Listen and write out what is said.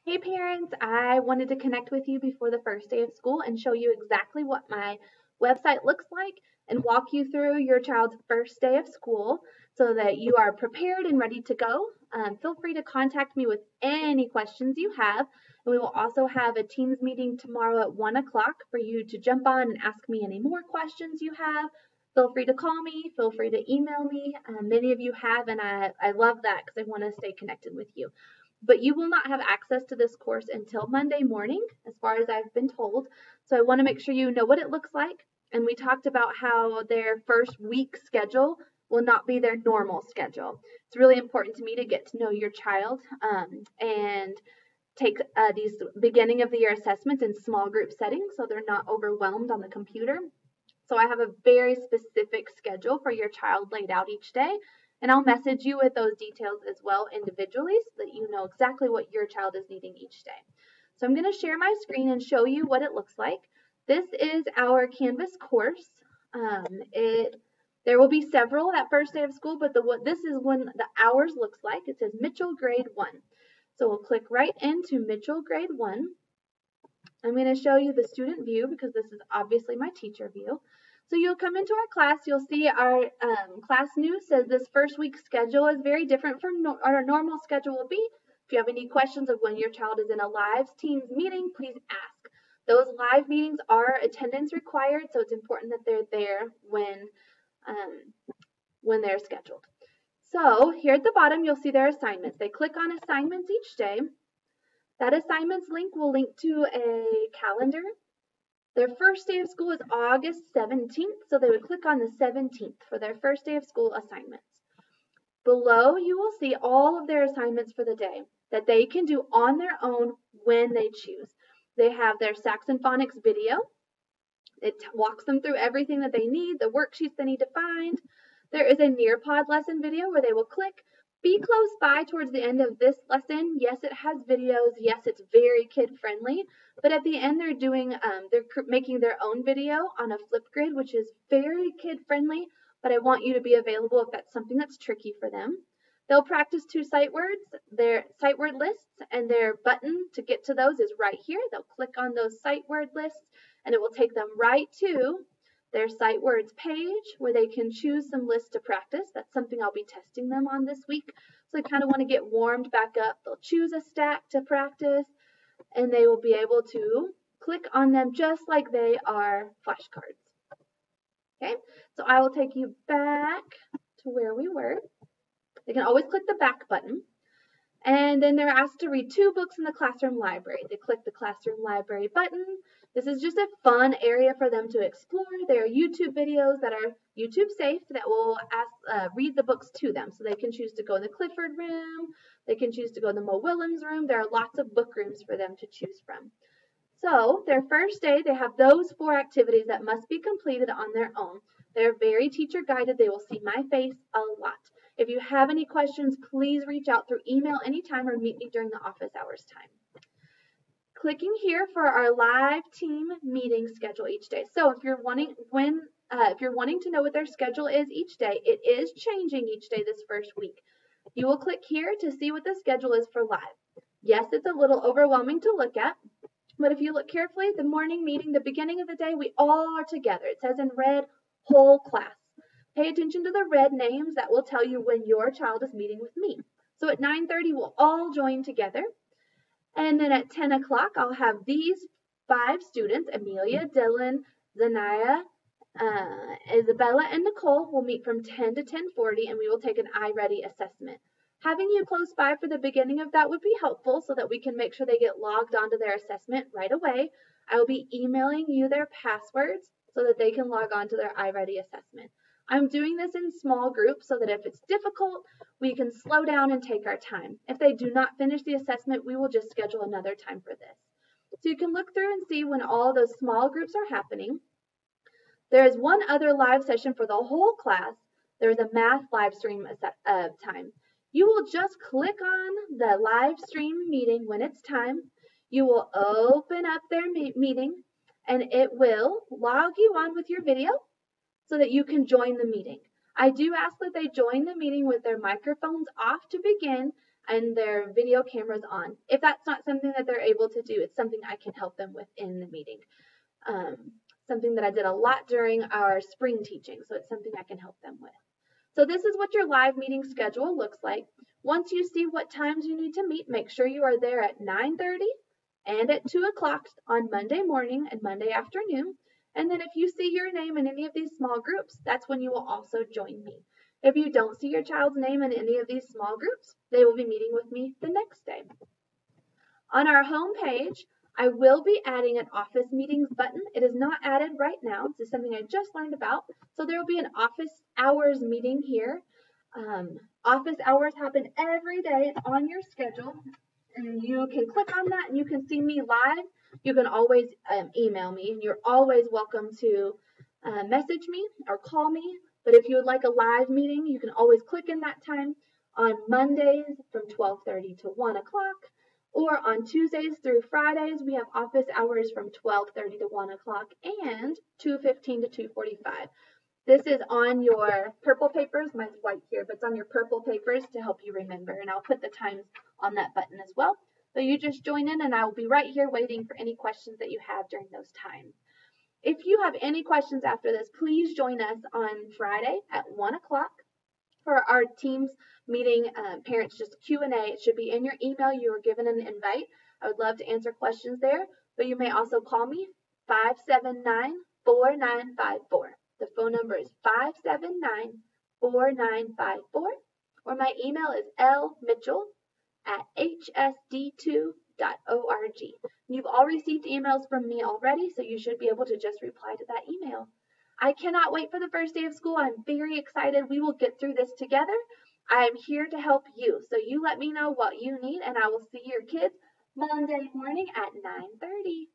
Hey parents, I wanted to connect with you before the first day of school and show you exactly what my website looks like and walk you through your child's first day of school so that you are prepared and ready to go. Feel free to contact me with any questions you have. And we will also have a Teams meeting tomorrow at 1 o'clock for you to jump on and ask me any more questions you have. Feel free to call me, feel free to email me. Many of you have, and I love that because I want to stay connected with you. But you will not have access to this course until Monday morning, as far as I've been told. So I want to make sure you know what it looks like. And we talked about how their first week schedule will not be their normal schedule. It's really important to me to get to know your child and take these beginning of the year assessments in small group settings so they're not overwhelmed on the computer. So I have a very specific schedule for your child laid out each day. And I'll message you with those details as well individually so that you know exactly what your child is needing each day. So I'm going to share my screen and show you what it looks like. This is our Canvas course. There will be several that first day of school, but this is when the hours looks like. It says Mitchell Grade 1. So we'll click right into Mitchell Grade 1. I'm going to show you the student view because this is obviously my teacher view. So you'll come into our class, you'll see our class news says this first week's schedule is very different from our normal schedule will be. If you have any questions of when your child is in a live Teams meeting, please ask. Those live meetings are attendance required, so it's important that they're there when they're scheduled. So here at the bottom, you'll see their assignments. They click on assignments each day. That assignments link will link to a calendar. Their first day of school is August 17th, so they would click on the 17th for their first day of school assignments. Below, you will see all of their assignments for the day that they can do on their own when they choose. They have their Saxon Phonics video. It walks them through everything that they need, the worksheets they need to find. There is a Nearpod lesson video where they will click. Be close by towards the end of this lesson. Yes, it has videos. Yes, it's very kid-friendly. But at the end, they're making their own video on a Flipgrid, which is very kid-friendly. But I want you to be available if that's something that's tricky for them. They'll practice 2 sight words, their sight word lists, and their button to get to those is right here. They'll click on those sight word lists, and it will take them right to their sight words page where they can choose some lists to practice. That's something I'll be testing them on this week. So they kind of want to get warmed back up. They'll choose a stack to practice and they will be able to click on them just like they are flashcards. Okay, so I will take you back to where we were. They can always click the back button. And then they're asked to read 2 books in the classroom library. They click the classroom library button. This is just a fun area for them to explore. There are YouTube videos that are YouTube safe that will read the books to them. So they can choose to go in the Clifford room. They can choose to go in the Mo Willems room. There are lots of book rooms for them to choose from. So their first day, they have those 4 activities that must be completed on their own. They're very teacher guided. They will see my face a lot. If you have any questions, please reach out through email anytime or meet me during the office hours time. Clicking here for our live team meeting schedule each day. So if you're wanting to know what their schedule is each day, it is changing each day this first week. You will click here to see what the schedule is for live. Yes, it's a little overwhelming to look at, but if you look carefully, the morning meeting, the beginning of the day, we all are together. It says in red, whole class. Pay attention to the red names. That will tell you when your child is meeting with me. So at 9:30, we'll all join together. And then at 10 o'clock, I'll have these 5 students, Amelia, Dylan, Zanaya, Isabella, and Nicole will meet from 10 to 10:40, and we will take an iReady assessment. Having you close by for the beginning of that would be helpful so that we can make sure they get logged onto their assessment right away. I will be emailing you their passwords so that they can log on to their iReady assessment. I'm doing this in small groups so that if it's difficult, we can slow down and take our time. If they do not finish the assessment, we will just schedule another time for this. So you can look through and see when all those small groups are happening. There is one other live session for the whole class. There is a math live stream time. You will just click on the live stream meeting when it's time. You will open up their meeting and it will log you on with your video so that you can join the meeting. I do ask that they join the meeting with their microphones off to begin, and their video cameras on. If that's not something that they're able to do, it's something I can help them with in the meeting. Something that I did a lot during our spring teaching, so it's something I can help them with. So this is what your live meeting schedule looks like. Once you see what times you need to meet, make sure you are there at 9:30 and at 2 o'clock on Monday morning and Monday afternoon. And then if you see your name in any of these small groups, that's when you will also join me. If you don't see your child's name in any of these small groups, they will be meeting with me the next day. On our home page, I will be adding an office meetings button. It is not added right now. This is something I just learned about. So there will be an office hours meeting here. Office hours happen every day. It's on your schedule. And you can click on that and you can see me live. You can always email me, and you're always welcome to message me or call me. But if you would like a live meeting, you can always click in that time on Mondays from 12:30 to 1 o'clock. Or on Tuesdays through Fridays, we have office hours from 12:30 to 1 o'clock and 2:15 to 2:45. This is on your purple papers. Mine's white here, but it's on your purple papers to help you remember. And I'll put the times on that button as well. So you just join in, and I will be right here waiting for any questions that you have during those times. If you have any questions after this, please join us on Friday at 1 o'clock for our Teams meeting, parents just Q&A. It should be in your email. You were given an invite. I would love to answer questions there, but you may also call me 579-4954. The phone number is 579-4954, or my email is lmitchell@hsd2.org. You've all received emails from me already, so you should be able to just reply to that email. I cannot wait for the first day of school. I'm very excited. We will get through this together. I am here to help you. So you let me know what you need, and I will see your kids Monday morning at 9:30.